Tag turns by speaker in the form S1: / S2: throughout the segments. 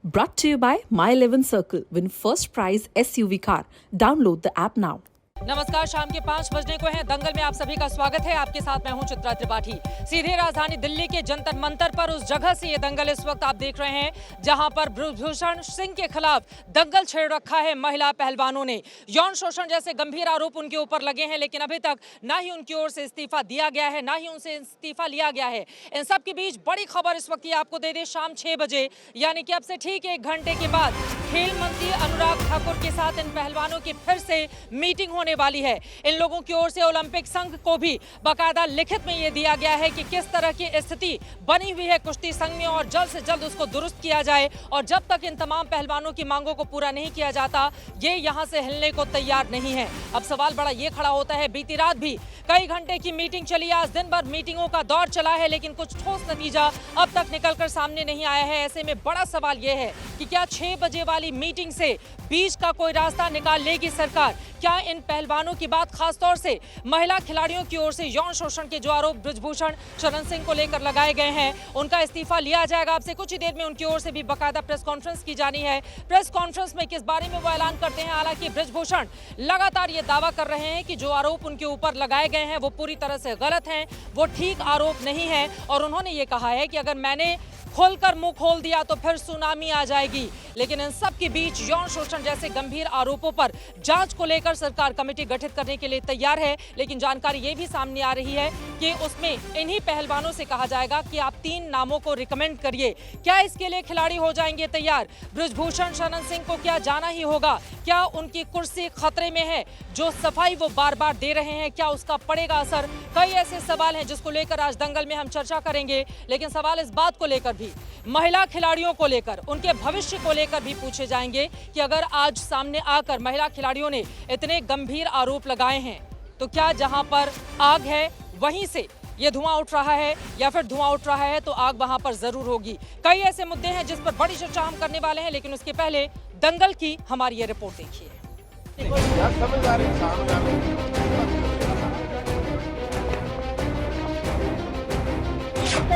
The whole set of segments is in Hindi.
S1: Brought to you by My 11 Circle. Win first prize SUV car. Download the app now.
S2: नमस्कार, शाम के 5 बजने को हैं। दंगल में आप सभी का स्वागत है। आपके साथ मैं हूं चित्रा त्रिपाठी। सीधे राजधानी दिल्ली के जंतर मंतर पर उस जगह से ये दंगल इस वक्त आप देख रहे हैं जहां पर बृजभूषण सिंह के खिलाफ दंगल छेड़ रखा है महिला पहलवानों ने। यौन शोषण जैसे गंभीर आरोप उनके ऊपर लगे हैं, लेकिन अभी तक ना ही उनकी ओर से इस्तीफा दिया गया है, ना ही उनसे इस्तीफा लिया गया है। इन सब के बीच बड़ी खबर इस वक्त ये आपको दे दे, शाम 6 बजे यानी कि अब से ठीक 1 घंटे के बाद खेल मंत्री अनुराग ठाकुर के साथ इन पहलवानों की फिर से मीटिंग होने वाली है। इन लोगों की ओर से ओलंपिक संघ को भी बाकायदा लिखित में ये दिया गया है कि किस तरह की स्थिति बनी हुई है कुश्ती संघ में और जल्द से जल्द उसको दुरुस्त किया जाए। और जब तक इन तमाम पहलवानों की मांगों को पूरा नहीं किया जाता, ये यहां से हिलने को तैयार नहीं है। अब सवाल बड़ा ये खड़ा होता है, बीती रात भी कई घंटे की मीटिंग चली, आज दिन भर मीटिंगों का दौर चला है, लेकिन कुछ ठोस नतीजा अब तक निकलकर सामने नहीं आया है। ऐसे में बड़ा सवाल यह है कि क्या 6 बजे वाली मीटिंग से बीच का कोई रास्ता निकाल लेगी सरकार? क्या इन पहलवानों की बात खासतौर से महिला खिलाड़ियों की ओर से यौन शोषण के जो आरोप बृजभूषण शरण सिंह को लेकर लगाए गए हैं, उनका इस्तीफा लिया जाएगा? आपसे कुछ ही देर में उनकी ओर से भी बाकायदा प्रेस कॉन्फ्रेंस की जानी है। प्रेस कॉन्फ्रेंस में किस बारे में वो ऐलान करते हैं? हालांकि बृजभूषण लगातार ये दावा कर रहे हैं कि जो आरोप उनके ऊपर लगाए गए हैं वो पूरी तरह से गलत हैं, वो ठीक आरोप नहीं है। और उन्होंने ये कहा है कि अगर मैंने खोलकर मुंह खोल दिया तो फिर सुनामी आ जाएगी। लेकिन इन सब के बीच यौन शोषण जैसे गंभीर आरोपों पर जांच को लेकर सरकार कमेटी गठित करने के लिए तैयार है। लेकिन जानकारी ये भी सामने आ रही है कि उसमें इन्हीं पहलवानों से कहा जाएगा कि आप 3 नामों को रिकमेंड करिए। क्या इसके लिए खिलाड़ी हो जाएंगे तैयार? बृजभूषण शरण सिंह को क्या जाना ही होगा? क्या उनकी कुर्सी खतरे में है? जो सफाई वो बार बार दे रहे हैं, क्या उसका पड़ेगा असर? कई ऐसे सवाल हैं जिसको लेकर आज दंगल में हम चर्चा करेंगे। लेकिन सवाल इस बात को लेकर भी, महिला खिलाड़ियों को लेकर, उनके भविष्य को लेकर भी पूछे जाएंगे कि अगर आज सामने आकर महिला खिलाड़ियों ने इतने गंभीर आरोप लगाए हैं तो क्या जहां पर आग है वहीं से ये धुआं उठ रहा है, या फिर धुआं उठ रहा है तो आग वहां पर जरूर होगी। कई ऐसे मुद्दे हैं जिस पर बड़ी चर्चा हम करने वाले हैं, लेकिन उसके पहले दंगल की हमारी ये रिपोर्ट देखिए।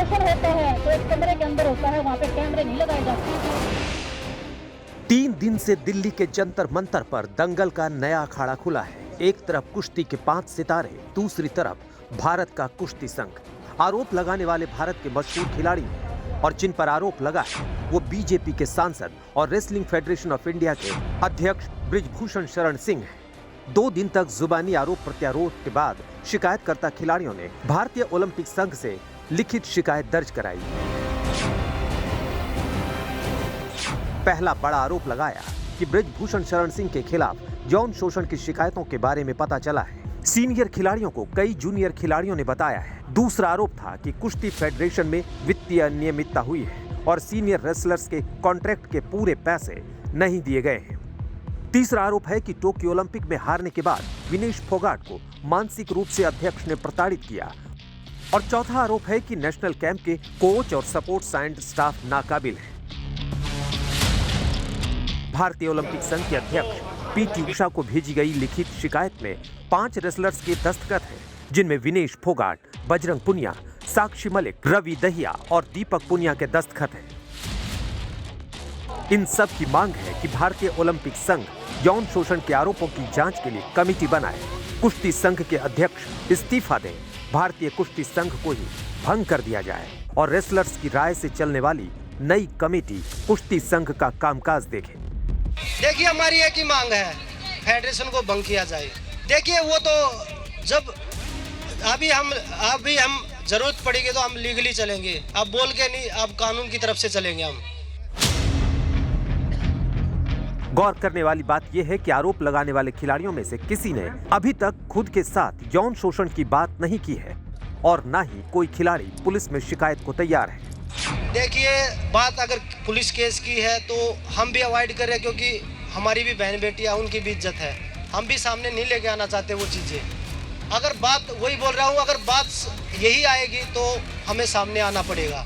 S3: होता है तो एक कमरे के अंदर होता है, वहाँ पे कैमरे नहीं लगाए जाते।
S4: 3 दिन से दिल्ली के जंतर मंतर पर दंगल का नया अखाड़ा खुला है। एक तरफ कुश्ती के 5 सितारे, दूसरी तरफ भारत का कुश्ती संघ। आरोप लगाने वाले भारत के मशहूर खिलाड़ी हैं और जिन पर आरोप लगा है वो बीजेपी के सांसद और रेसलिंग फेडरेशन ऑफ इंडिया के अध्यक्ष बृजभूषण शरण सिंह हैं। 2 दिन तक जुबानी आरोप प्रत्यारोप के बाद शिकायतकर्ता खिलाड़ियों ने भारतीय ओलंपिक संघ से लिखित शिकायत दर्ज कराई। पहला बड़ा आरोप लगाया कि बृजभूषण शरण सिंह के खिलाफ यौन शोषण की शिकायतों के बारे में पता चला है। सीनियर खिलाड़ियों को कई जूनियर खिलाड़ियों ने बताया है। दूसरा आरोप था कि कुश्ती फेडरेशन में वित्तीय अनियमितता हुई है और सीनियर रेसलर्स के कॉन्ट्रैक्ट के पूरे पैसे नहीं दिए गए हैं। तीसरा आरोप है कि टोक्यो ओलंपिक में हारने के बाद विनेश फोगाट को मानसिक रूप से अध्यक्ष ने प्रताड़ित किया। और चौथा आरोप है कि नेशनल कैंप के कोच और सपोर्ट साइंस स्टाफ नाकाबिल है। भारतीय ओलंपिक संघ के अध्यक्ष पीटी उषा को भेजी गई लिखित शिकायत में 5 रेसलर्स के दस्तखत हैं, जिनमें विनेश फोगाट, बजरंग पुनिया, साक्षी मलिक, रवि दहिया और दीपक पुनिया के दस्तखत हैं। इन सब की मांग है कि भारतीय ओलंपिक संघ यौन शोषण के आरोपों की जांच के लिए कमेटी बनाए, कुश्ती संघ के अध्यक्ष इस्तीफा दें, भारतीय कुश्ती संघ को ही भंग कर दिया जाए और रेसलर्स की राय से चलने वाली नई कमेटी कुश्ती संघ का कामकाज देखे।
S5: देखिए, हमारी एक ही मांग है, फेडरेशन को भंग किया जाए। देखिए, वो तो जब अभी हम जरूरत पड़ेगी तो हम लीगली चलेंगे, अब बोल के नहीं, अब कानून की तरफ से चलेंगे हम।
S4: गौर करने वाली बात यह है कि आरोप लगाने वाले खिलाड़ियों में से किसी ने अभी तक खुद के साथ यौन शोषण की बात नहीं की है और न ही कोई खिलाड़ी पुलिस में शिकायत को तैयार है।
S5: देखिए, बात अगर पुलिस केस की है तो हम भी अवॉइड कर रहे हैं, क्योंकि हमारी भी बहन बेटियां, उनकी भी इज्जत है, हम भी सामने नहीं लेके आना चाहते वो चीजें। अगर बात वही बोल रहा हूँ, अगर बात यही आएगी तो हमें सामने आना पड़ेगा।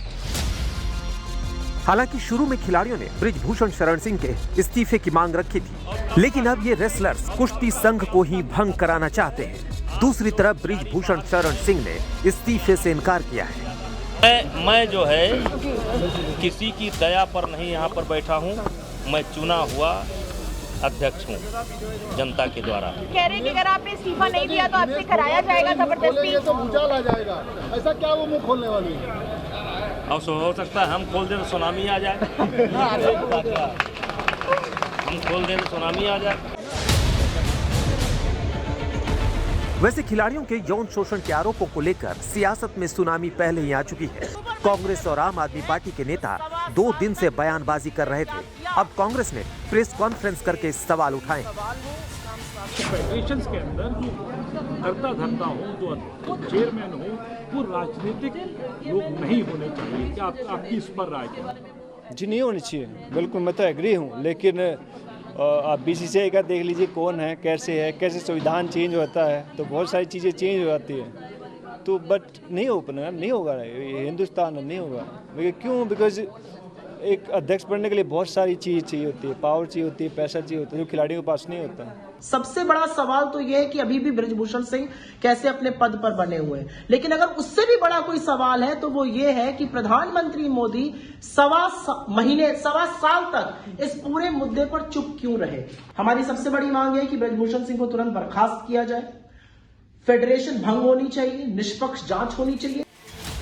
S4: हालांकि शुरू में खिलाड़ियों ने बृजभूषण शरण सिंह के इस्तीफे की मांग रखी थी, लेकिन अब ये रेसलर्स कुश्ती संघ को ही भंग कराना चाहते हैं। दूसरी तरफ बृजभूषण शरण सिंह ने इस्तीफे से इनकार किया है।
S6: मैं जो है किसी की दया पर नहीं यहाँ पर बैठा हूँ। मैं चुना हुआ अध्यक्ष हूँ जनता के द्वारा।
S7: कह रहे हैं कि अगर आपने इस्तीफा नहीं दिया तो आपसे कराया जाएगा जबरदस्ती।
S8: तो भूचाल आ जाएगा, ऐसा क्या वो मुंह खोलने वाली है?
S6: अब हो सकता है हम खोल दें तो सुनामी आ जाए। हम खोल दें तो सुनामी आ जाए।
S4: वैसे खिलाड़ियों के यौन शोषण के आरोपों को लेकर सियासत में सुनामी पहले ही आ चुकी है। कांग्रेस और आम आदमी पार्टी के नेता 2 दिन से बयानबाजी कर रहे थे। अब कांग्रेस ने प्रेस कॉन्फ्रेंस करके सवाल उठाए।
S9: फेडरेशन के अंदर जो करता धरता हो, जो चेयरमैन हो, वो राजनीतिक लोग नहीं होने चाहिए। क्या आपकी इस पर राय क्या?
S10: जी नहीं होनी चाहिए, बिल्कुल मैं तो एग्री हूँ। लेकिन आप बीसीसीआई का देख लीजिए कौन है, कैसे है, कैसे संविधान चेंज होता है, तो बहुत सारी चीज़ें चेंज हो जाती है। तो बट नहीं हो पाना, नहीं होगा, हिंदुस्तान नहीं होगा। क्यों? बिकॉज एक अध्यक्ष बनने के लिए बहुत सारी चीज़ चाहिए होती है, पावर चाहिए होती है, पैसा चाहिए होता है, जो खिलाड़ियों के पास नहीं होता।
S11: सबसे बड़ा सवाल तो यह है कि अभी भी बृजभूषण सिंह कैसे अपने पद पर बने हुए हैं। लेकिन अगर उससे भी बड़ा कोई सवाल है तो वो ये है कि प्रधानमंत्री मोदी सवा साल तक इस पूरे मुद्दे पर चुप क्यों रहे। हमारी सबसे बड़ी मांग है कि बृजभूषण सिंह को तुरंत बर्खास्त किया जाए, फेडरेशन भंग होनी चाहिए, निष्पक्ष जांच होनी चाहिए।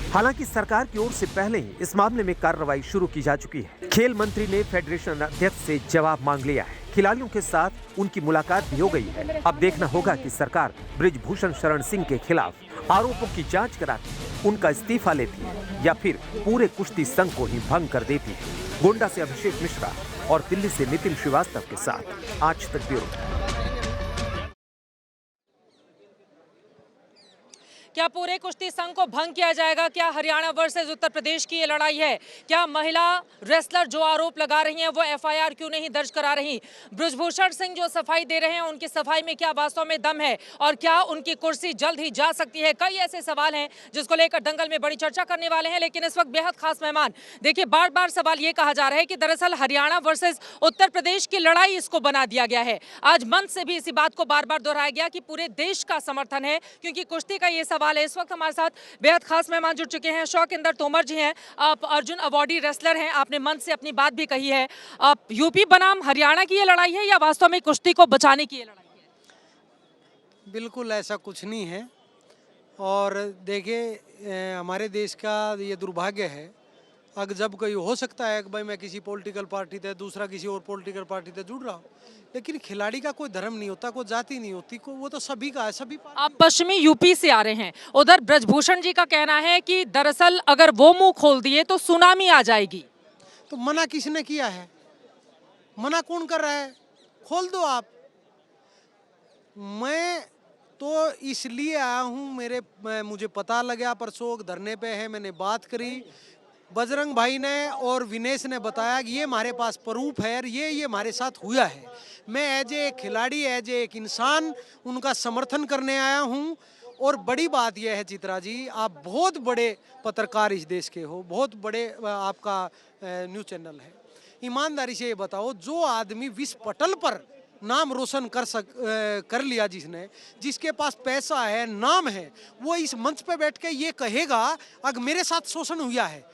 S4: हालांकि सरकार की ओर से पहले ही इस मामले में कार्रवाई शुरू की जा चुकी है। खेल मंत्री ने फेडरेशन अध्यक्ष से जवाब मांग लिया है। खिलाड़ियों के साथ उनकी मुलाकात भी हो गई है। अब देखना होगा कि सरकार बृजभूषण शरण सिंह के खिलाफ आरोपों की जांच कराती, उनका इस्तीफा लेती है या फिर पूरे कुश्ती संघ को ही भंग कर देती है। गोंडा से अभिषेक मिश्रा और दिल्ली से नितिन श्रीवास्तव के साथ आज तक ब्यूरो।
S2: क्या पूरे कुश्ती संघ को भंग किया जाएगा? क्या हरियाणा वर्सेस उत्तर प्रदेश की ये लड़ाई है? क्या महिला रेसलर जो आरोप लगा रही हैं वो एफआईआर क्यों नहीं दर्ज करा रही? बृजभूषण सिंह जो सफाई दे रहे हैं उनकी सफाई में क्या वास्तव में दम है? और क्या उनकी कुर्सी जल्द ही जा सकती है? कई ऐसे सवाल हैं जिसको लेकर दंगल में बड़ी चर्चा करने वाले हैं। लेकिन इस वक्त बेहद खास मेहमान, देखिए बार बार सवाल ये कहा जा रहा है कि दरअसल हरियाणा वर्सेस उत्तर प्रदेश की लड़ाई इसको बना दिया गया है। आज मंच से भी इसी बात को बार बार दोहराया गया कि पूरे देश का समर्थन है क्योंकि कुश्ती का ये सवाल है। इस वक्त हमारे साथ बेहद खास मेहमान जुड़ चुके हैं। शौकिंदर तोमर जी हैं, आप अर्जुन अवार्डी रेसलर हैं, आपने मंच से अपनी बात भी कही है। आप यूपी बनाम हरियाणा की ये लड़ाई है या वास्तव में कुश्ती को बचाने की ये लड़ाई है?
S5: बिल्कुल ऐसा कुछ नहीं है। और देखिए हमारे देश का ये दुर्भाग्य है, अगर जब कोई हो सकता है कि भाई मैं किसी पॉलिटिकल पार्टी से, दूसरा किसी और पॉलिटिकल पार्टी से जुड़ रहा हूँ, लेकिन खिलाड़ी का कोई धर्म नहीं होता, कोई जाति नहीं होती, वो तो सभी का है। सभी
S2: आप पश्चिमी यूपी से आ रहे हैं, उधर बृजभूषण जी का कहना है कि दरअसल अगर वो मुंह खोल दिए तो सुनामी आ जाएगी।
S5: तो मना किसने किया है? मना कौन कर रहा है? खोल दो आप। मैं तो इसलिए आया हूँ, मुझे पता लगा परसों धरने पे है, मैंने बात करी, बजरंग भाई ने और विनेश ने बताया कि ये हमारे पास प्रूफ है और ये हमारे साथ हुआ है। मैं एज ए खिलाड़ी, एज ए एक इंसान उनका समर्थन करने आया हूँ। और बड़ी बात यह है चित्रा जी, आप बहुत बड़े पत्रकार इस देश के हो, बहुत बड़े आपका न्यूज़ चैनल है। ईमानदारी से ये बताओ, जो आदमी विश्व पटल पर नाम रोशन कर लिया, जिसके पास पैसा है, नाम है, वो इस मंच पे बैठ के ये कहेगा अगर मेरे साथ शोषण हुआ है,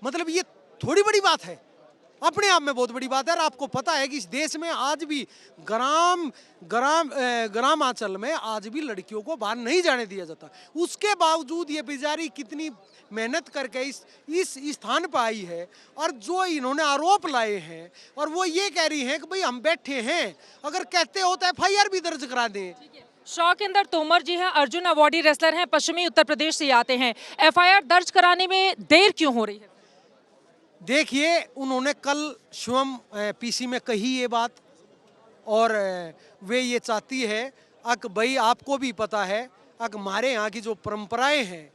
S5: मतलब ये थोड़ी बड़ी बात है? अपने आप में बहुत बड़ी बात है। और आपको पता है कि इस देश में आज भी ग्रामांचल में आज भी लड़कियों को बाहर नहीं जाने दिया जाता। उसके बावजूद ये बेचारी कितनी मेहनत करके इस स्थान पर आई है। और जो इन्होंने आरोप लाए हैं और वो ये कह रही हैं कि भाई हम बैठे हैं, अगर कहते हो तो एफआईआर भी दर्ज करा दें।
S2: शौकिंदर तोमर जी हैं, अर्जुन अवार्डी रेसलर हैं, पश्चिमी उत्तर प्रदेश से आते हैं। एफआईआर दर्ज कराने में देर क्यों हो रही है?
S5: देखिए, उन्होंने कल शिवम पीसी में कही ये बात, और वे ये चाहती है भाई आपको भी पता है हमारे यहाँ की जो परंपराएं हैं,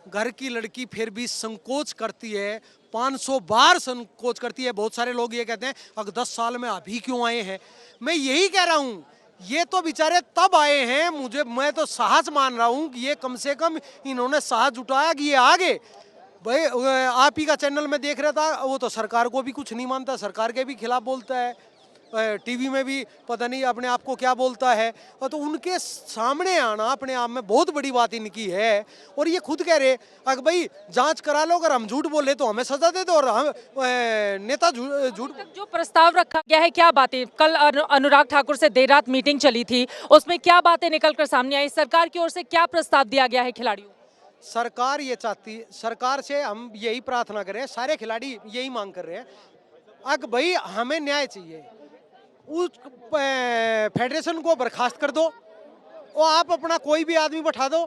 S5: घर की लड़की फिर भी संकोच करती है, 500 बार संकोच करती है। बहुत सारे लोग ये कहते हैं अगर 10 साल में अभी क्यों आए हैं। मैं यही कह रहा हूँ, ये तो बेचारे तब आए हैं, मैं तो साहस मान रहा हूँ कि ये कम से कम इन्होंने साहस जुटाया कि ये आगे। भाई आप ही का चैनल में देख रहा था, वो तो सरकार को भी कुछ नहीं मानता, सरकार के भी खिलाफ बोलता है। टीवी में भी पता नहीं अपने आप को क्या बोलता है, और तो उनके सामने आना अपने आप में बहुत बड़ी बात इनकी है। और ये खुद कह रहे अगर भाई जांच करा लो, अगर हम झूठ बोले तो हमें सजा दे दो, और हम नेता झूठ।
S2: जो प्रस्ताव रखा गया है, क्या बातें कल अनुराग ठाकुर से देर रात मीटिंग चली थी, उसमें क्या बातें निकलकर सामने आई? सरकार की ओर से क्या प्रस्ताव दिया गया है खिलाड़ियों?
S5: सरकार ये चाहती, सरकार से हम यही प्रार्थना कर रहे हैं, सारे खिलाड़ी यही मांग कर रहे हैं, अगर भाई हमें न्याय चाहिए, उस फेडरेशन को बर्खास्त कर दो और आप अपना कोई भी आदमी बैठा दो,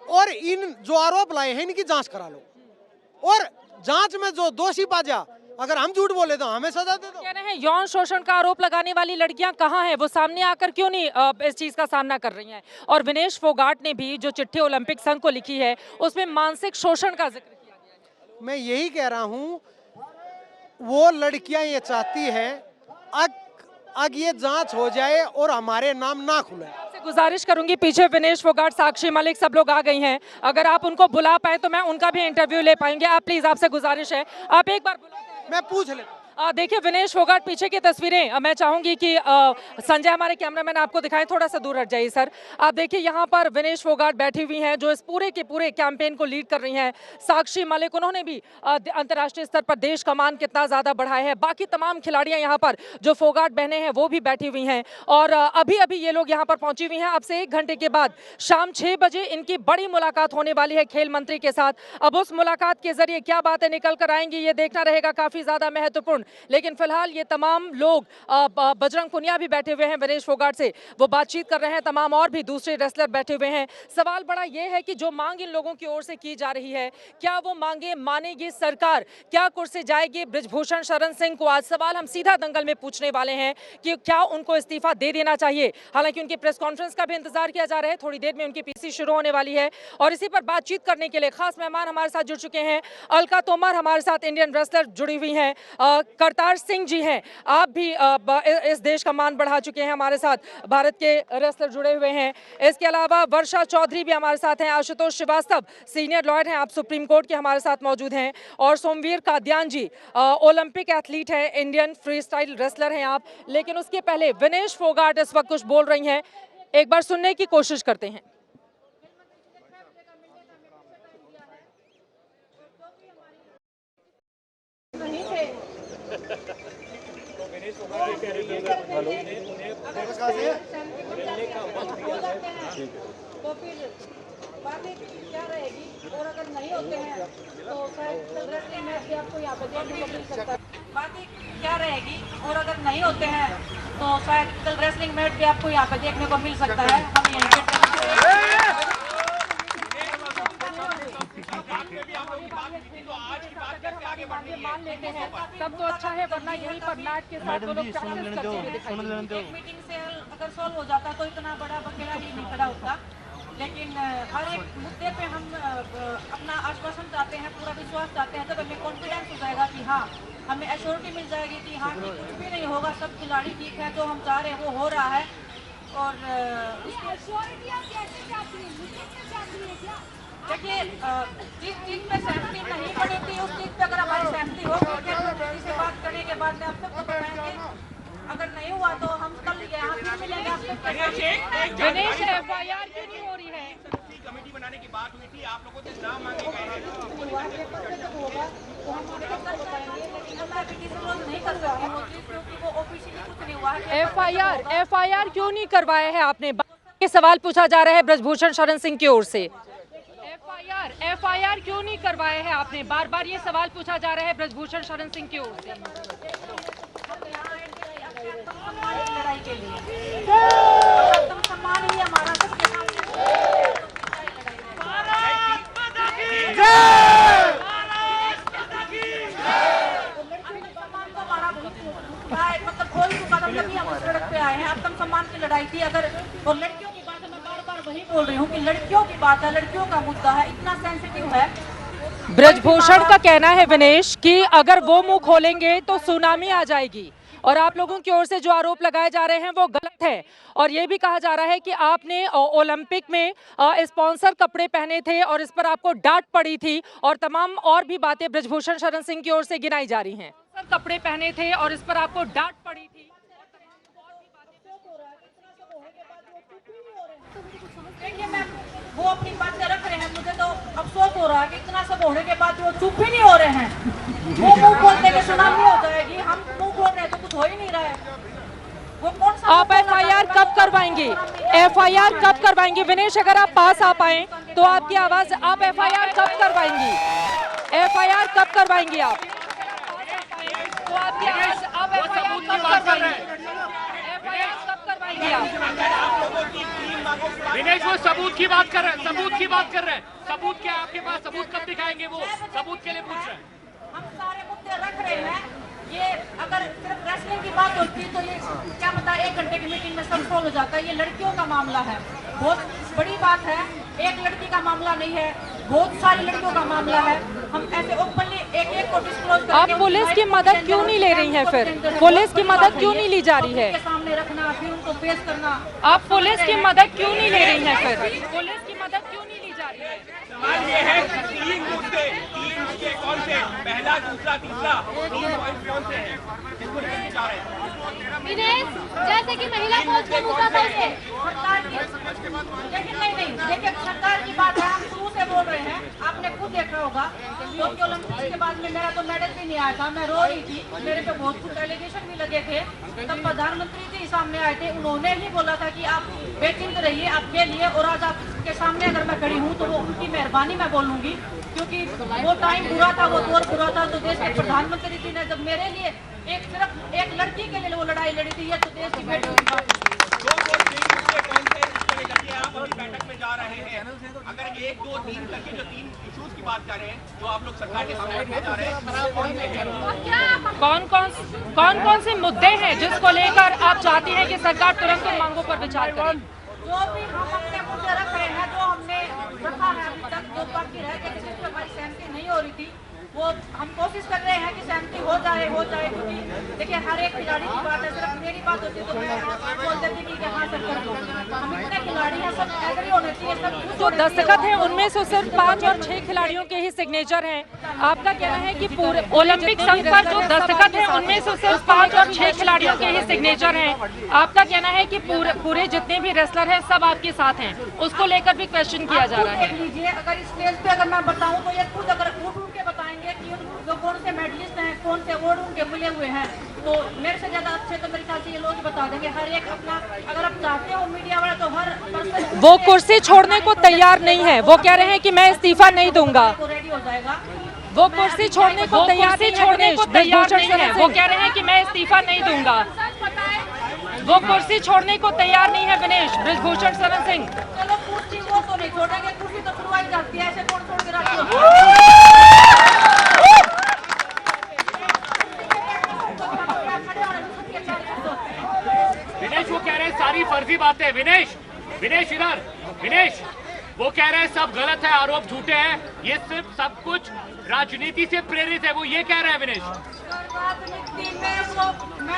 S5: और इन जो आरोप लाए हैं इनकी जांच करा लो, और जांच में जो दोषी पा जा, अगर हम झूठ बोले तो हमें सजा दे दो।
S2: कह रहे हैं यौन शोषण का आरोप लगाने वाली लड़कियां कहां हैं, वो सामने आकर क्यों नहीं इस चीज का सामना कर रही हैं? और विनेश फोगाट ने भी जो चिट्ठी ओलंपिक संघ को लिखी है उसमें मानसिक शोषण का जिक्र किया गया है।
S5: मैं यही कह रहा हूं, वो लड़कियां ये चाहती हैं अग ये जांच हो जाए और हमारे नाम ना खुले।
S2: आपसे गुजारिश करूंगी, पीछे विनेश फोगाट, साक्षी मलिक सब लोग आ गई हैं, अगर आप उनको बुला पाए तो मैं उनका भी इंटरव्यू ले पाएंगे। आप प्लीज, आपसे गुजारिश है, आप एक बार बुला।
S5: मैं पूछ लेता।
S2: देखिए विनेश फोगाट, पीछे की तस्वीरें मैं चाहूंगी कि संजय हमारे कैमरामैन आपको दिखाएं, थोड़ा सा दूर हट जाइए सर। आप देखिए यहाँ पर विनेश फोगाट बैठी हुई हैं जो इस पूरे के पूरे कैंपेन को लीड कर रही हैं। साक्षी मलिक, उन्होंने भी अंतर्राष्ट्रीय स्तर पर देश का मान कितना ज्यादा बढ़ाया है। बाकी तमाम खिलाड़ियां यहाँ पर जो फोगाट बहनें हैं वो भी बैठी हुई हैं, और अभी अभी ये लोग यहाँ पर पहुंची हुई हैं। अब से 1 घंटे के बाद शाम 6 बजे इनकी बड़ी मुलाकात होने वाली है खेल मंत्री के साथ। अब उस मुलाकात के जरिए क्या बातें निकल कर आएंगी ये देखना रहेगा काफी ज्यादा महत्वपूर्ण। लेकिन फिलहाल ये तमाम लोग, बजरंग पुनिया भी बैठे हुए हैं विनेश फोगाट से, वो बातचीत कर रहे हैं, तमाम और भी दूसरे रेसलर बैठे हुए हैं। सवाल बड़ा ये है कि जो मांग इन लोगों की ओर से की जा रही है, क्या वो मांगे मानेगी सरकार? क्या कुर्सी जाएगी ब्रिजभूषण शरण सिंह को? आज सवाल हम सीधा दंगल में पूछने वाले हैं कि क्या उनको इस्तीफा दे देना चाहिए। हालांकि उनकी प्रेस कॉन्फ्रेंस का भी इंतजार किया जा रहा है, थोड़ी देर में उनकी पीसी शुरू होने वाली है, और इसी पर बातचीत करने के लिए खास मेहमान हमारे साथ जुड़ चुके हैं। अलका तोमर हमारे साथ इंडियन रेसलर जुड़ी हुई हैं, करतार सिंह जी हैं, आप भी इस देश का मान बढ़ा चुके हैं, हमारे साथ भारत के रेसलर जुड़े हुए हैं। इसके अलावा वर्षा चौधरी भी हमारे साथ हैं, आशुतोष श्रीवास्तव सीनियर लॉयर हैं, आप सुप्रीम कोर्ट के हमारे साथ मौजूद हैं, और सोमवीर काद्यान जी ओलंपिक एथलीट हैं, इंडियन फ्री स्टाइल रेसलर हैं आप। लेकिन उसके पहले विनेश फोगाट इस वक्त कुछ बोल रही हैं, एक बार सुनने की कोशिश करते हैं।
S3: तो फिर बातें क्या रहेगी, और अगर नहीं होते हैं तो शायद रेसलिंग मैच भी आपको यहाँ पे देखने को मिल सकता है। बातें क्या रहेगी, और अगर नहीं होते हैं तो शायद कल रेसलिंग मैच भी आपको यहाँ पे देखने को मिल सकता है। हम यहीं पे
S2: मान लेते हैं तब तो अच्छा है, वरना यहीं पर मैट के साथ वो लोग प्रैक्टिस करते हुए दिखाई देते हैं।
S3: एक मीटिंग से अगर सॉल्व हो जाता तो इतना बड़ा बखेड़ा भी नहीं खड़ा होता। लेकिन हर एक मुद्दे पे हम अपना आश्वासन चाहते हैं, पूरा विश्वास चाहते हैं, तब हमें कॉन्फिडेंस हो जाएगा कि हाँ, हमें एश्योरिटी मिल जाएगी कि हाँ कि कुछ भी नहीं होगा, सब खिलाड़ी ठीक है, जो हम चाह रहे हैं वो हो रहा है। और देखिए, जिस चीज़ पे सहमति नहीं बनी थी उस चीज़ पे अगर हमारी सहमति हो गई से बात करने के बाद में आप सबको बताएंगे, अगर नहीं हुआ तो हम कल यहाँ फिर मिलेंगे आप सबके।
S2: गणेश FIR क्यों नहीं हो रही है?
S12: कमेटी बनाने की बात हुई थी, आप लोगों से नाम मांगे गए हैं।
S2: FIR क्यों नहीं करवाया है आपने? ये सवाल पूछा जा रहा है ब्रिजभूषण शरण सिंह की ओर से। FIR क्यों नहीं करवाया है आपने? बार बार ये सवाल पूछा जा रहा है ब्रिजभूषण शरण सिंह की ओर से।
S3: लड़ाई के लिए सम्मान ही हमारा सबके सामने। मतलब कोई तो कदम नहीं, हम सड़क पे आए हैं, आत्मसम्मान की लड़ाई थी। अगर और लड़कियों की बात है, मैं बार बार वही बोल रही हूँ कि लड़कियों की बात है, लड़कियों का मुद्दा है, इतना सेंसिटिव है।
S2: ब्रिजभूषण का कहना है विनेश कि अगर वो मुंह खोलेंगे तो सुनामी आ जाएगी, और आप लोगों की ओर से जो आरोप लगाए जा रहे हैं वो गलत है। और ये भी कहा जा रहा है कि आपने ओलंपिक में स्पॉन्सर कपड़े पहने थे और इस पर आपको डांट पड़ी थी, और तमाम और भी बातें ब्रिजभूषण शरण सिंह की ओर से गिनाई जा रही हैं। कपड़े पहने थे और इस पर आपको डांट पड़ी थी।
S3: देखिए मैम, वो अपनी बातें रख रहे हैं, मुझे तो अफसोस हो रहा है कि इतना सब होने के बाद वो चुप ही नहीं हो रहे हैं। वो मुंह खोलने के सुनामी हो जाएगी, हम मुंह खोल रहे हैं तो कुछ हो ही नहीं रहा है। वो कौन सा
S2: आप एफआईआर कब करवाएंगे? एफआईआर कब करवाएंगे? विनेश, अगर आप पास आ पाए तो आपकी आवाज, आप एफआईआर कब करवाएंगी? एफआईआर कब करवाएंगी आप? तो आपकी आवाज, आप एफआईआर कब करवाएंगे? एफआईआर कब करवाएंगे आप?
S12: विनेश वो सबूत की बात कर रहे हैं, सबूत की बात कर रहे हैं। सबूत क्या है आपके पास? सबूत कब दिखाएंगे? वो सबूत के लिए पूछ रहे हैं।
S3: हम सारे मुद्दे रख रहे हैं। ये अगर सिर्फ रेसलिंग की बात होती तो ये क्या पता 1 घंटे की मीटिंग में सब सॉल्व हो जाता है। ये लड़कियों का मामला है, बहुत बड़ी बात है। एक लड़की का मामला नहीं है, बहुत सारी लड़कियों का मामला है। हम ऐसे ओपनली एक को डिस्क्लोज करके
S2: आप पुलिस की मदद क्यों नहीं ले रही हैं? फिर पुलिस की मदद क्यों नहीं ली जा रही है?
S3: सामने रखना, फिर उनको फेस करना।
S2: आप पुलिस की मदद क्यों नहीं ले रही हैं? फिर पुलिस की मदद क्यों नहीं ली जा रही है?
S12: सवाल ये है कि 3 मुद्दे कौन से? पहला, दूसरा, तीसरा 3 पॉइंट कौन से हैं जिसको लेकर जा रहे हैं?
S7: विनेश, जैसे कि महिला कोच का मुद्दा था ये।
S3: लेकिन नहीं, देखिए सरकार की बात है, हम शुरू से बोल रहे हैं। आपने खुद देखा होगा टोक्यो ओलंपिक्स के बाद में मेरा तो मेडल भी नहीं आया था, मैं रो रही थी, मेरे पे बहुत कुछ एलिगेशन भी लगे थे। तब प्रधानमंत्री जी सामने आए थे, उन्होंने ही बोला था कि आप बेचिंत रहिए, आप खेलिए। और आज आपके सामने अगर मैं खड़ी हूँ तो वो उनकी मेहरबानी मैं बोलूंगी, क्योंकि वो टाइम बुरा था, वो दौर बुरा था। तो देश के प्रधानमंत्री जी ने जब मेरे लिए सिर्फ एक लड़की के लिए वो लड़ाई लड़ी थी, ये तो देश की बेटी की बात है।
S12: आप अभी बैठक में जा रहे हैं, अगर 1, 2, 3 करके जो 3 इश्यूज की बात कर रहे हैं, जो आप लोग सरकार के सामने रखने जा रहे हैं,
S2: कौन कौन से मुद्दे हैं जिसको लेकर आप चाहती हैं कि सरकार तुरंत उन मांगों पर विचार करे?
S3: जो भी हम अपने मुद्दे रख रहे हैं, जो हमने रखा है अभी तक, जो बाकी रह गए जिस पर हमारी सहमति नहीं हो रही थी, वो हम कोशिश कर रहे हैं कि सहमति हो जाए। क्योंकि देखिए हर एक खिलाड़ी की बात है, सिर्फ मेरी बात होती तो मैं बोल देती कि हाँ सर कर दो। हम इतने खिलाड़ी हैं, सब एग्री होने चाहिए, सब
S2: जो दस्तखत हैं उनमें से सिर्फ 5 और 6 खिलाड़ियों के ही सिग्नेचर हैं। आपका कहना है कि पूरे ओलंपिक संघ पर जो दस्तखत हैं उनमें से सिर्फ 5 और 6 खिलाड़ियों के ही सिग्नेचर हैं। आपका कहना है कि पूरे जितने भी रेसलर हैं सब आपके साथ हैं, उसको लेकर भी क्वेश्चन किया जा रहा है।
S3: देख लीजिए, अगर इस स्टेज पे अगर मैं बताऊं तो ये खुद अगर उठ के बताएंगे कि जो कौन से मेडलिस्ट हैं, कौन से अवार्ड उनके मिले हुए हैं, तो मेरे से ज्यादा अच्छे तो मेरे ख्याल से ये लोग ही बता देंगे। हर एक अपना, अगर आप चाहते हो मीडिया वाला, तो हर पर्सन
S2: वो कुर्सी छोड़ने को तैयार नहीं है। वो कह रहे हैं कि मैं इस्तीफा नहीं दूंगा।
S3: रेडी हो जाएगा।
S2: वो कुर्सी छोड़ने को तैयार नहीं है। वो कह रहे हैं कि मैं इस्तीफा नहीं दूंगा। वो कुर्सी छोड़ने को तैयार नहीं है विनेश बृजभूषण शरण सिंह।
S3: चलो कुर्सी वो तो नहीं छोड़ेंगे, कुर्सी तो छुड़वाई जाती है, ऐसे कौन छोड़ के रखती है?
S12: विनेश वो कह रहे हैं सारी फर्जी बातें। विनेश इधर, विनेश वो कह रहे हैं सब गलत है, आरोप झूठे हैं, ये सिर्फ सब कुछ राजनीति से प्रेरित है, वो ये कह रहे हैं। विनेश,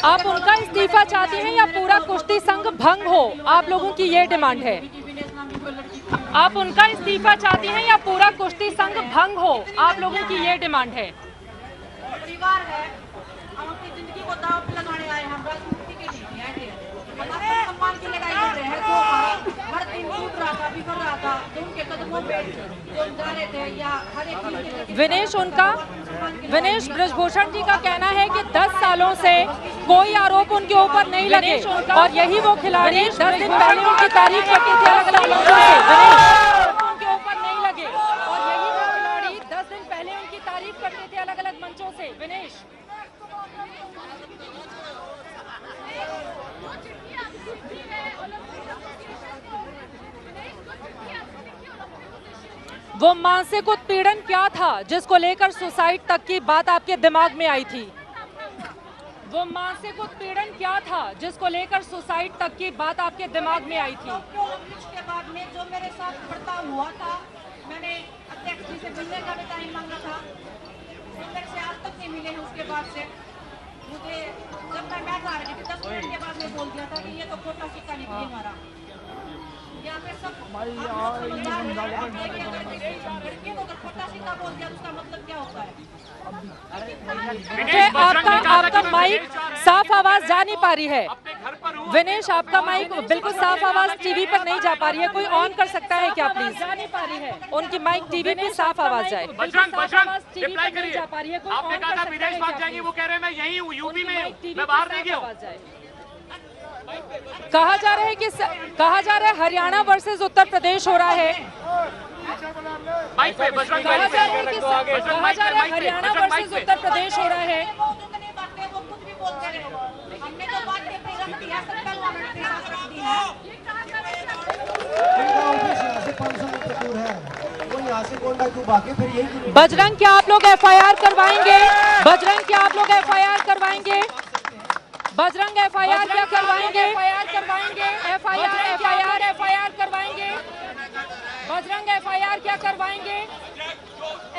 S2: आप उनका इस्तीफा चाहती हैं या पूरा कुश्ती संघ भंग हो? आप लोगों की ये डिमांड है। आप उनका इस्तीफा चाहती हैं या पूरा कुश्ती संघ भंग हो? आप लोगों की ये डिमांड है।
S3: परिवार है, हम अपनी जिंदगी को दांव पे लगाने आए हैं, हम राजनीति के लिए आए थे। हम अपने सम्मान की लड़ाई कर रहे हैं। जो हर दिन टूट रहा था, बिखर रहा था, जो उनके कदमों पे जो जा रहे थे, या हर एक
S2: विनेश बृजभूषण जी का कहना है कि 10 सालों से कोई आरोप उनके ऊपर नहीं लगे और यही वो खिलाड़ी 10 दिन पहले उनकी तारीफ करते थे अलग-अलग मंचों से। उनके ऊपर नहीं लगे और यही वो खिलाड़ी 10 दिन पहले उनकी तारीफ करते थे अलग-अलग मंचों से। विनेश, वो मानसिक उत्पीड़न क्या था जिसको लेकर सुसाइड तक की बात आपके दिमाग में आई थी? वो मानसिक उत्पीड़न क्या था जिसको लेकर सुसाइड तक की बात आपके दिमाग में आई थी?
S3: के बाद में जो मेरे साथ बर्ताव हुआ था, मैंने अध्यक्ष जी से मिलने का भी टाइम मांगा था, वो मेरे से आज तक नहीं मिले हैं। उसके बाद से मुझे जब मैं मैच आ रही थी 10 मिनट के बाद में बोल दिया था कि ये तो खोटा सिक्का निकली हमारा। यहाँ पे सब लड़के को अगर खोटा सिक्का बोल दिया तो उसका मतलब क्या होता है?
S2: आपका माइक साफ आवाज जा नहीं पा रही है। विनेश, आपका माइक बिल्कुल साफ आवाज टीवी पर नहीं जा पा रही है, कोई ऑन कर सकता है क्या प्लीज? जा नहीं पा रही है उनकी माइक टीवी पे साफ आवाज जाए।
S12: बजरंग रिप्लाई करिए। आपने कहा था विदेश भाग जाएंगे, वो कह रहे हैं मैं यहीं हूँ, यूपी में हूँ, मैं बाहर नहीं गया हूँ।
S2: कहा जा रहा है हरियाणा वर्सेस उत्तर प्रदेश हो रहा है।
S12: माइक पे बजरंग,
S2: कहा जा रहा है हरियाणा वर्सेस उत्तर प्रदेश हो रहा है। बजरंग, क्या आप लोग एफआईआर करवाएंगे? बजरंग, क्या आप लोग एफआईआर करवाएंगे? बजरंग, एफआईआर क्या करवाएंगे? एफआईआर करवाएंगे? एफआईआर करवाएंगे? बजरंग, एफआईआर क्या करवाएंगे?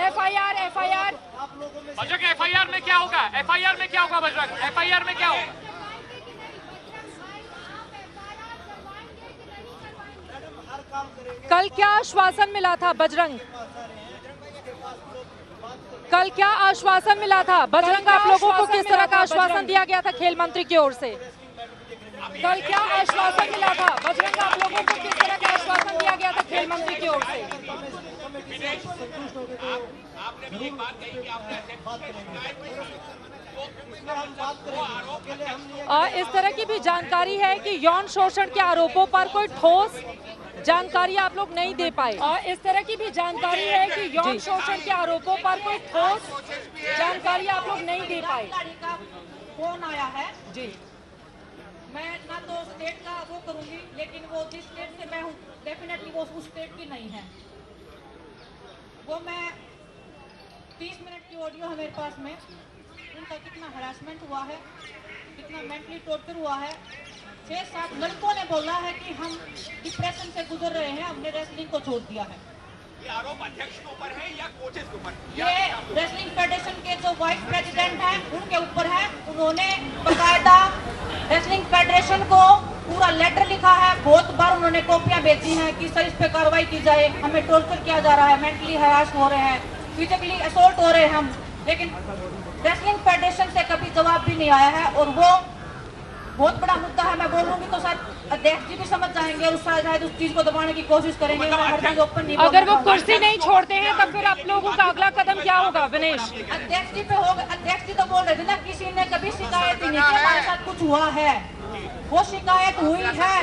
S2: एफआईआर
S12: बजरंग, एफआईआर में क्या होगा? एफआईआर में क्या होगा बजरंग? एफआईआर में क्या होगा?
S2: कल क्या आश्वासन मिला था बजरंग? कल क्या आश्वासन मिला था बजरंग? आप लोगों को किस तरह का आश्वासन दिया गया था खेल मंत्री की ओर से? कल क्या आश्वासन मिला था बजरंग? आप लोगों को किस तरह का आश्वासन दिया गया था खेल मंत्री की ओर से?
S12: आपने भी एक बात कही कि आपने
S2: और इस तरह की भी जानकारी है कि यौन शोषण के आरोपों पर कोई ठोस जानकारी आप लोग नहीं दे पाए। और इस तरह की भी जानकारी है कि यौन शोषण के आरोपों पर कोई ठोस जानकारी आप लोग नहीं दे पाए।
S3: फोन आया है
S2: जी,
S3: मैं ना तो स्टेट का वो करूंगी, लेकिन वो जिस स्टेट से मैं हूँ डेफिनेटली वो उस स्टेट की नहीं है। वो मैं 30 मिनट की ऑडियो है मेरे पास में, उनका कितना हरासमेंट हुआ है, कितना मेंटली टॉर्चर हुआ है। 6-7 लड़कों ने बोला है कि हम डिप्रेशन से गुजर रहे हैं, हमने रेसलिंग को छोड़ दिया है।
S12: ये आरोप अध्यक्ष के ऊपर है या कोचेस के ऊपर?
S3: ये रेसलिंग फेडरेशन के जो वाइस प्रेसिडेंट हैं उनके ऊपर है। उन्होंने बकायदा रेसलिंग फेडरेशन को पूरा लेटर लिखा है, बहुत बार उन्होंने कॉपियां भेजी हैं कि सर इस पे कार्रवाई की जाए, हमें टॉर्चर किया जा रहा है, मेंटली हरास हो रहे हैं, फिजिकली असॉल्ट हो रहे हैं हम। लेकिन रेसलिंग फेडरेशन से कभी जवाब भी नहीं आया है और वो बहुत बड़ा मुद्दा है। मैं बोलूंगी तो शायद अध्यक्ष जी भी समझ जाएंगे और शायद उस चीज को दबाने की कोशिश करेंगे।
S2: अगर वो कुर्सी नहीं छोड़ते हैं तब फिर आप लोगों का अगला कदम क्या होगा विनेश?
S3: अध्यक्ष जी पे होगा। अध्यक्ष जी तो बोल रहे थे ना किसी ने कभी शिकायत ही नहीं की हमारे साथ कुछ हुआ है। वो शिकायत हुई है,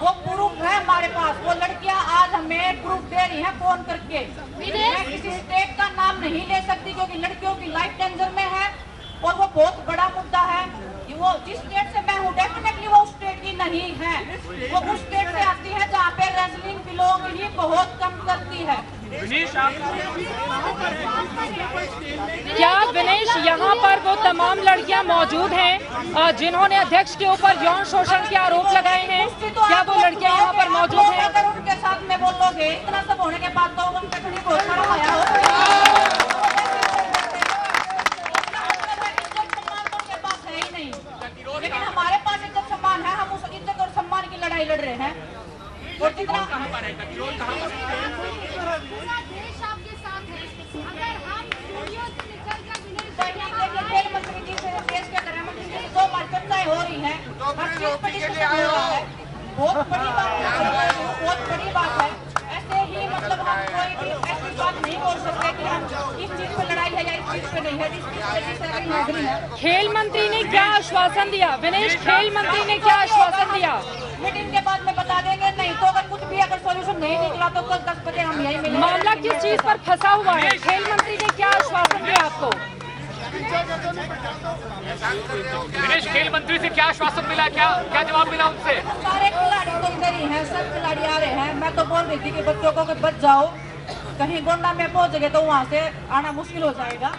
S3: वो प्रूफ है हमारे पास। वो लड़कियां आज हमें प्रूफ दे रही हैं फोन करके। मैं किसी स्टेट का नाम नहीं ले सकती क्योंकि लड़कियों की लाइफ डेंजर में है और वो बहुत बड़ा मुद्दा है। वो जिस स्टेट से मैं हूँ डेफिनेटली वो उस स्टेट की नहीं है, वो उस स्टेट से आती है जहाँ पे रेसलिंग बिलोंगिंग बहुत कम करती है।
S2: क्या विनेश यहाँ पर वो तमाम लड़कियाँ मौजूद हैं जिन्होंने अध्यक्ष के ऊपर यौन शोषण के आरोप लगाए हैं? क्या वो लड़कियाँ यहाँ पर मौजूद हैं?
S3: अगर उनके साथ में बोलोगे इतना सब होने के बाद तो उन पे बहुत सारा आया हो। लेकिन हमारे पास इज्जत सम्मान है, हम उस इज्जत और सम्मान की लड़ाई लड़ रहे हैं। और जितना खेल मंत्री जी से देश के गृह मंत्री जी से 2 बार चर्चाएं हो रही हैं, हर चीज पर डिस्कशन हो रहा है। बहुत बड़ी बात है, बहुत बड़ी बात है। ऐसे ही मतलब हम कोई भी ऐसी बात नहीं बोल सकते कि हम इस चीज पे लड़ाई है या इस चीज पे नहीं है। इस चीज पे जिस नौकरी है।
S2: खेल मंत्री ने क्या आश्वासन दिया विनेश? खेल मंत्री ने क्या आश्वासन दिया?
S3: मीटिंग के बाद में बता देंगे, नहीं तो अगर कुछ भी अगर सोल्यूशन नहीं निकला तो कल 10 बजे हम यही मिलेंगे।
S2: मामला किस चीज पर फंसा हुआ है? खेल मंत्री ने क्या आश्वासन दिया आपको?
S12: विनेश, खेल मंत्री से क्या आश्वासन मिला, क्या जवाब मिला उनसे?
S3: सारे खिलाड़ी तो इधर ही हैं, सब खिलाड़ी आ रहे हैं। मैं तो बोल रही थी कि बच्चों को कि बच जाओ, कहीं गोंडा में पहुंच गए तो वहाँ से आना मुश्किल हो जाएगा।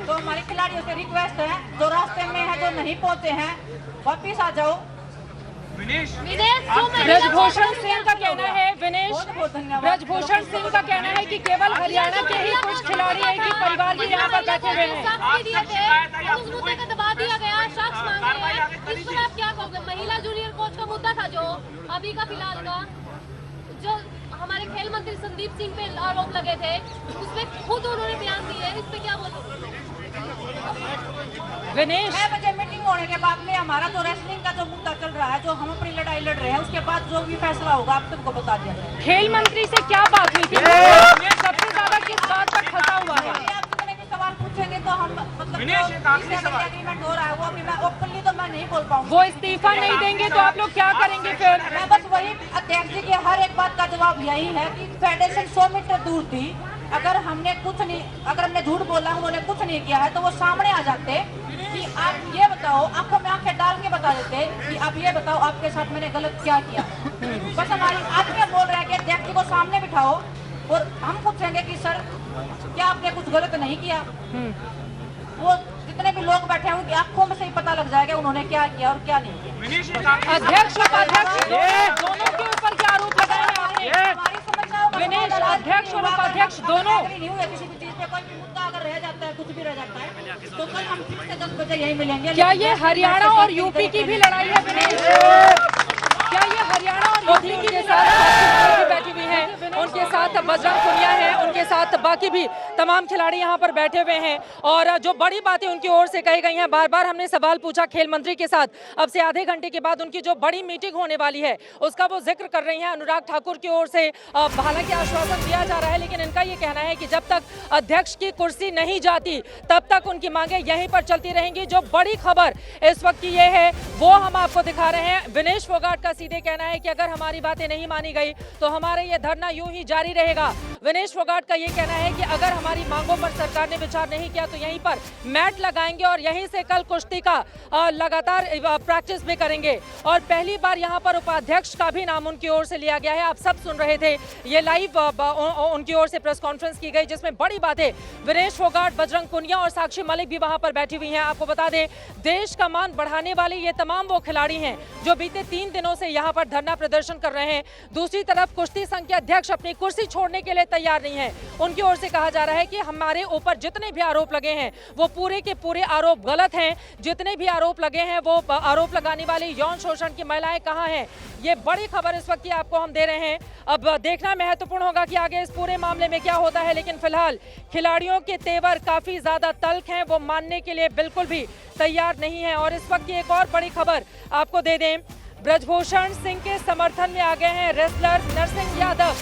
S3: तो हमारे खिलाड़ियों से रिक्वेस्ट है, जो रास्ते में है, जो नहीं पहुंचे हैं, वापिस आ जाओ।
S2: ब्रजभूषण सिंह का कहना है विनेश, ब्रजभूषण सिंह का कहना है कि केवल हरियाणा के ही कुछ खिलाड़ी हैं कि परिवार भी यहाँ पर बैठे हुए हैं।
S7: उस मुद्दे का दबा दिया गया, शख्स मांगे हैं। इस पर आप क्या कहोगे? महिला जूनियर कोच का मुद्दा था जो अभी का फिलहाल का, जो हमारे खेल मंत्री संदीप सिंह पे आरोप लगे थे, उसमें खुद उन्होंने बयान दिए, इस पे क्या बोलोगे?
S2: विनेश
S3: 6 बजे मीटिंग होने के बाद में हमारा जो रेसलिंग का जो मुद्दा चल रहा है, जो हम अपनी लड़ाई लड़ रहे हैं, उसके बाद जो भी फैसला होगा आप सबको बता दिया जाएगा।
S2: खेल मंत्री से क्या बात हुई थी? सबसे ज्यादा किस बात पर फंसा हुआ है?
S3: आप जितने भी सवाल पूछेंगे तो हम मतलब एग्रीमेंट हो रहा है वो अभी मैं ओपनली तो मैं नहीं बोल पाऊंगी।
S2: वो इस्तीफा नहीं देंगे तो आप लोग क्या करेंगे फिर?
S3: मैं बस वही अध्यक्ष जी के हर एक बात का जवाब यही है कि फेडरेशन 100 मीटर दूर थी। अगर हमने झूठ बोला, उन्होंने कुछ नहीं किया है तो वो सामने आ जाते कि आप ये बताओ, आंखों में आंखें डाल के बता देते कि आप ये बताओ आपके साथ मैंने गलत क्या किया। बस हमारी आदमी बोल रहा है कि अध्यक्ष जी को सामने बिठाओ और हम पूछेंगे कि सर क्या आपने कुछ गलत नहीं किया। वो जितने भी लोग बैठे हैं उनकी आंखों में से ही पता लग जाएगा उन्होंने क्या किया और क्या नहीं किया।
S2: अध्यक्ष उपाध्यक्ष दोनों के ऊपर क्या आरोप लगाए हैं आपने? विनेश, अध्यक्ष और उपाध्यक्ष दोनों
S3: नहीं हुए किसी भी चीज पे, कोई भी मुद्दा अगर रह जाता है, कुछ भी रह जाता है तो कल हम फिर से 10 बजे यही मिलेंगे।
S2: क्या ये हरियाणा और यूपी की भी लड़ाई है विनेश? क्या ये हरियाणा और यूपी के साथ बैठी हुई हैं, उनके साथ बजरंग पुनिया है, उनके साथ बाकी भी तमाम खिलाड़ी यहाँ पर बैठे हुए हैं और जो बड़ी बातें उनकी ओर से कही गई हैं, बार बार हमने सवाल पूछा खेल मंत्री के साथ। अब से आधे घंटे के बाद उनकी जो बड़ी मीटिंग होने वाली है उसका वो जिक्र कर रही हैं अनुराग ठाकुर की ओर से। हालांकि आश्वासन दिया जा रहा है लेकिन इनका ये कहना है कि जब तक अध्यक्ष की कुर्सी नहीं जाती तब तक उनकी मांगे यहीं पर चलती रहेंगी। जो बड़ी खबर इस वक्त की ये है वो हम आपको दिखा रहे हैं। विनेश फोगाट का सीधे कहना है कि अगर हमारी बातें नहीं मानी गई तो हमारे ये धरना यूं ही जारी रहेगा। विनेश फोगाट का ये कहना है कि अगर हमारी मांगों पर सरकार ने विचार नहीं किया तो यहीं पर मैट लगाएंगे और यहीं से कल कुश्ती का लगातार प्रैक्टिस भी करेंगे। और पहली बार यहाँ पर उपाध्यक्ष का भी नाम उनकी ओर से लिया गया है। आप सब सुन रहे थे, ये लाइव उनकी ओर से प्रेस कॉन्फ्रेंस की गई जिसमें बड़ी बातें विनेश फोगाट, बजरंग पुनिया और साक्षी मलिक भी वहां पर बैठी हुई हैं। आपको बता दें देश का मान बढ़ाने वाले ये तमाम वो खिलाड़ी हैं जो बीते 3 दिनों से यहाँ पर धरना प्रदर्शन कर रहे हैं। दूसरी तरफ कुश्ती संघ के अध्यक्ष अपनी कुर्सी छोड़ने के लिए तैयार नहीं है। उनकी ओर से कहा जा रहा है कि हमारे ऊपर जितने भी आरोप लगे हैं वो पूरे के पूरे आरोप गलत हैं। जितने भी आरोप लगे हैं वो आरोप लगाने वाली यौन शोषण की महिलाएं कहाँ हैं। ये बड़ी खबर इस वक्त की आपको हम दे रहे हैं। अब देखना महत्वपूर्ण होगा कि आगे इस पूरे मामले में क्या होता है, लेकिन फिलहाल खिलाड़ियों के तेवर काफी ज्यादा तल्ख हैं, वो मानने के लिए बिल्कुल भी तैयार नहीं है। और इस वक्त की एक और बड़ी खबर आपको दे दें, ब्रजभूषण सिंह के समर्थन में आ गए हैं रेसलर नरसिंह यादव।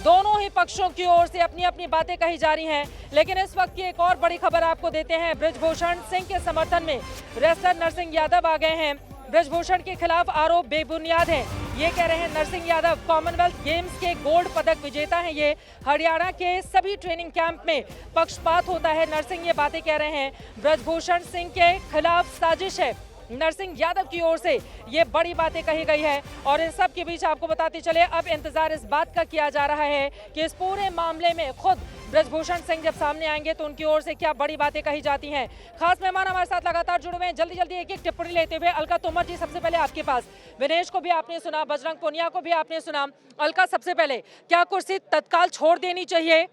S2: दोनों ही पक्षों की ओर से अपनी अपनी बातें कही जा रही हैं, लेकिन इस वक्त की एक और बड़ी खबर आपको देते हैं। ब्रजभूषण सिंह के समर्थन में रेसलर नरसिंह यादव आ गए हैं। ब्रजभूषण के खिलाफ आरोप बेबुनियाद हैं, ये कह रहे हैं नरसिंह यादव। कॉमनवेल्थ गेम्स के गोल्ड पदक विजेता हैं ये। हरियाणा के सभी ट्रेनिंग कैंप में पक्षपात होता है, नरसिंह ये बातें कह रहे हैं। ब्रजभूषण सिंह के खिलाफ साजिश है, नरसिंह यादव की ओर से ये बड़ी बातें कही गई है। और इन सब के बीच आपको बताते चले अब इंतजार इस बात का किया जा रहा है कि इस पूरे मामले में खुद ब्रजभूषण सिंह जब सामने आएंगे तो उनकी ओर से क्या बड़ी बातें कही जाती हैं। खास मेहमान हमारे साथ लगातार जुड़े हुए हैं, जल्दी जल्दी एक एक टिप्पणी लेते हुए। अलका तोमर जी, सबसे पहले आपके पास। विनेश को भी आपने सुना, बजरंग पुनिया को भी आपने सुना। अलका, सबसे पहले क्या कुर्सी तत्काल छोड़ देनी चाहिए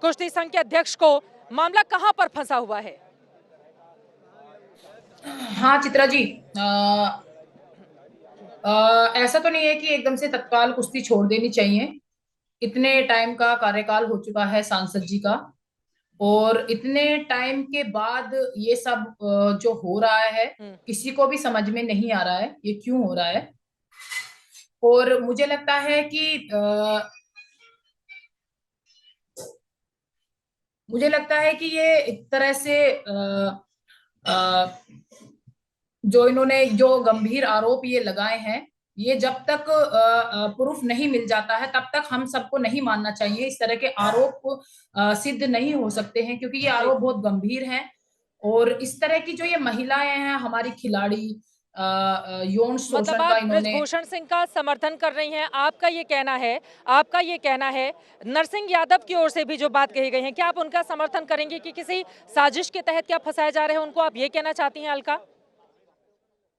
S2: कुश्ती संघ के अध्यक्ष को? मामला कहाँ पर फंसा हुआ है?
S13: हाँ चित्रा जी, ऐसा तो नहीं है कि एकदम से तत्काल कुश्ती छोड़ देनी चाहिए। इतने टाइम का कार्यकाल हो चुका है सांसद जी का और इतने टाइम के बाद ये सब जो हो रहा है किसी को भी समझ में नहीं आ रहा है ये क्यों हो रहा है। और मुझे लगता है कि ये एक तरह से जो गंभीर आरोप ये लगाए हैं, ये जब तक प्रूफ नहीं मिल जाता है तब तक हम सबको नहीं मानना चाहिए। इस तरह के आरोप सिद्ध नहीं हो सकते हैं क्योंकि ये आरोप बहुत गंभीर हैं। और इस तरह की जो ये महिलाएं हैं, हमारी खिलाड़ी, यौन शोषण का इन्होंने
S2: ब्रजभूषण सिंह का समर्थन कर रही हैं, आपका ये कहना है नरसिंह यादव की ओर से भी जो बात कही गई है, क्या आप उनका समर्थन करेंगे कि किसी साजिश के तहत क्या फंसाए जा रहे हैं उनको, आप ये कहना चाहती हैं अलका?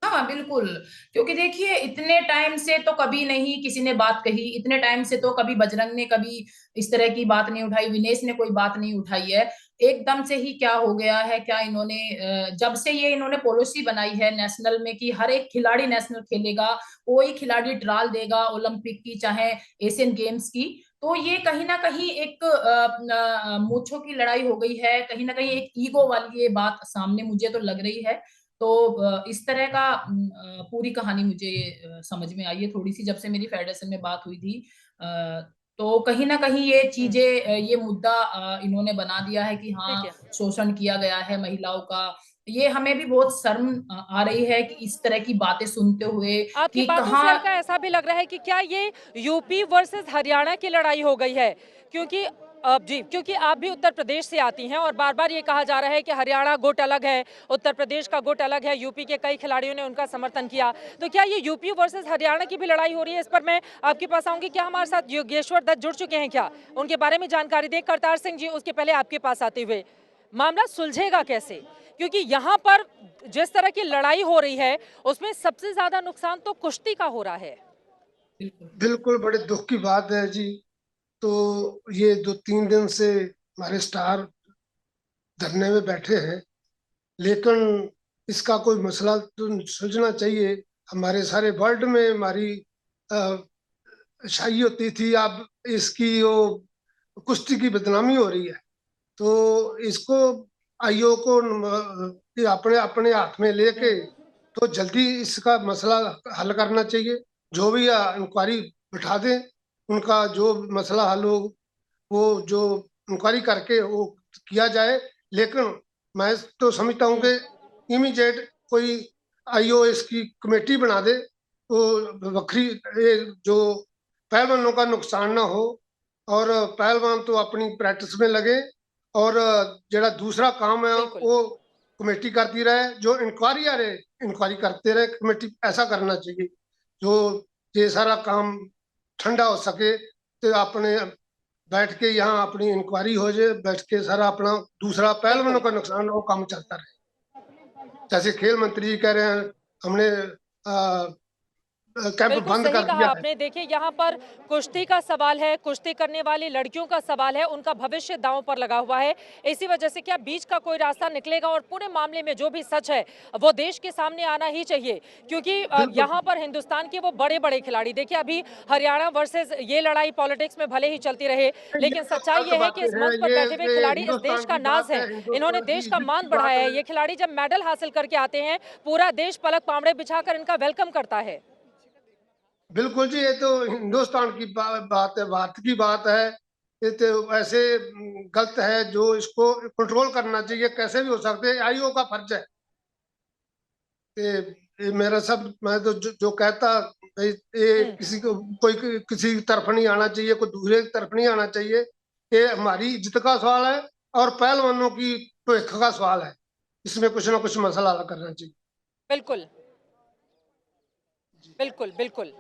S13: हाँ बिल्कुल, क्योंकि देखिए इतने टाइम से तो कभी नहीं किसी ने बात कही, इतने टाइम से तो कभी बजरंग ने कभी इस तरह की बात नहीं उठाई, विनेश ने कोई बात नहीं उठाई है। एकदम से ही क्या हो गया है, क्या इन्होंने जब से ये इन्होंने पॉलिसी बनाई है नेशनल में कि हर एक खिलाड़ी नेशनल खेलेगा, कोई खिलाड़ी ट्रायल देगा ओलंपिक की चाहे एशियन गेम्स की, तो ये कहीं ना कहीं एक मूंछों की लड़ाई हो गई है, कहीं ना कहीं एक ईगो वाली ये बात सामने मुझे तो लग रही है। तो इस तरह का पूरी कहानी मुझे समझ में आई है थोड़ी सी, जब से मेरी फेडरेशन में बात हुई थी। तो कहीं ना कहीं ये चीजें ये मुद्दा इन्होंने बना दिया है कि हाँ शोषण किया गया है महिलाओं का। ये हमें भी बहुत शर्म आ रही है कि इस तरह की बातें सुनते हुए
S2: आपकी
S13: कि
S2: बातों से अलका ऐसा भी लग रहा है कि क्या ये यूपी वर्सेस हरियाणा की लड़ाई हो गई है, क्योंकि क्योंकि आप भी उत्तर प्रदेश से आती हैं और बार बार ये कहा जा रहा है कि हरियाणा गुट अलग है, उत्तर प्रदेश का गुट अलग है, यूपी के कई खिलाड़ियों ने उनका समर्थन किया, तो क्या ये यूपी वर्सेस हरियाणा की भी लड़ाई हो रही है? इस पर मैं आपके पास आऊंगी। क्या हमारे साथ योगेश्वर दत्त जुड़ चुके हैं, क्या उनके बारे में जानकारी दे? करतार सिंह जी, उसके पहले आपके पास आते हुए मामला सुलझेगा कैसे, क्योंकि यहाँ पर जिस तरह की लड़ाई हो रही है उसमें सबसे ज्यादा नुकसान तो कुश्ती का हो रहा है।
S14: बिल्कुल बड़े दुख की बात है जी। तो ये 2-3 दिन से हमारे स्टार धरने में बैठे हैं, लेकिन इसका कोई मसला तो सुलझना चाहिए। हमारे सारे वर्ल्ड में हमारी शाही होती थी, अब इसकी वो कुश्ती की बदनामी हो रही है। तो इसको आयोग को अपने अपने हाथ में लेके तो जल्दी इसका मसला हल करना चाहिए। जो भी इंक्वायरी बिठा दें, उनका जो मसला हल हो वो जो इंक्वायरी करके वो किया जाए। लेकिन मैं तो समझता हूँ कि इमीडिएट कोई आईओएस की कमेटी बना दे तो वक्री जो पहलवानों का नुकसान ना हो, और पहलवान तो अपनी प्रैक्टिस में लगे और जरा दूसरा काम है वो कमेटी करती रहे, जो इंक्वायरी आ रहे इंक्वायरी करते रहे कमेटी। ऐसा करना चाहिए जो ये सारा काम ठंडा हो सके, तो अपने बैठ के यहाँ अपनी इंक्वायरी हो जाए, बैठ के सारा अपना दूसरा पहलवानों का नुकसान वो काम चलता रहे। जैसे खेल मंत्री जी कह रहे हैं हमने कैंप बंद कर दिया है।
S2: आपने देखिए यहाँ पर कुश्ती का सवाल है, कुश्ती करने वाली लड़कियों का सवाल है, उनका भविष्य दांव पर लगा हुआ है। इसी वजह से क्या बीच का कोई रास्ता निकलेगा और पूरे मामले में जो भी सच है वो देश के सामने आना ही चाहिए, क्योंकि यहाँ पर हिंदुस्तान के वो बड़े बड़े खिलाड़ी, देखिए अभी हरियाणा वर्सेज ये लड़ाई पॉलिटिक्स में भले ही चलती रहे, लेकिन सच्चाई ये है कि इस मंच पर बैठे हुए खिलाड़ी इस देश का नाज है, इन्होंने देश का मान बढ़ाया है। ये खिलाड़ी जब मेडल हासिल करके आते हैं पूरा देश पलक पामड़े बिछाकर इनका वेलकम करता है।
S14: बिल्कुल जी, ये तो हिंदुस्तान की बात है, भारत की बात है। ये तो ऐसे गलत है जो इसको कंट्रोल करना चाहिए, कैसे भी हो सकते हैं, आईओ का फर्ज है। ये मेरा सब मैं तो जो कहता ये किसी को कोई किसी तरफ नहीं आना चाहिए, कोई दूसरे की तरफ नहीं आना चाहिए। ये हमारी इज्जत का सवाल है और पहलवानों की भविष्य का सवाल है, इसमें कुछ ना कुछ मसला हल करना चाहिए।
S2: बिल्कुल बिल्कुल बिल्कुल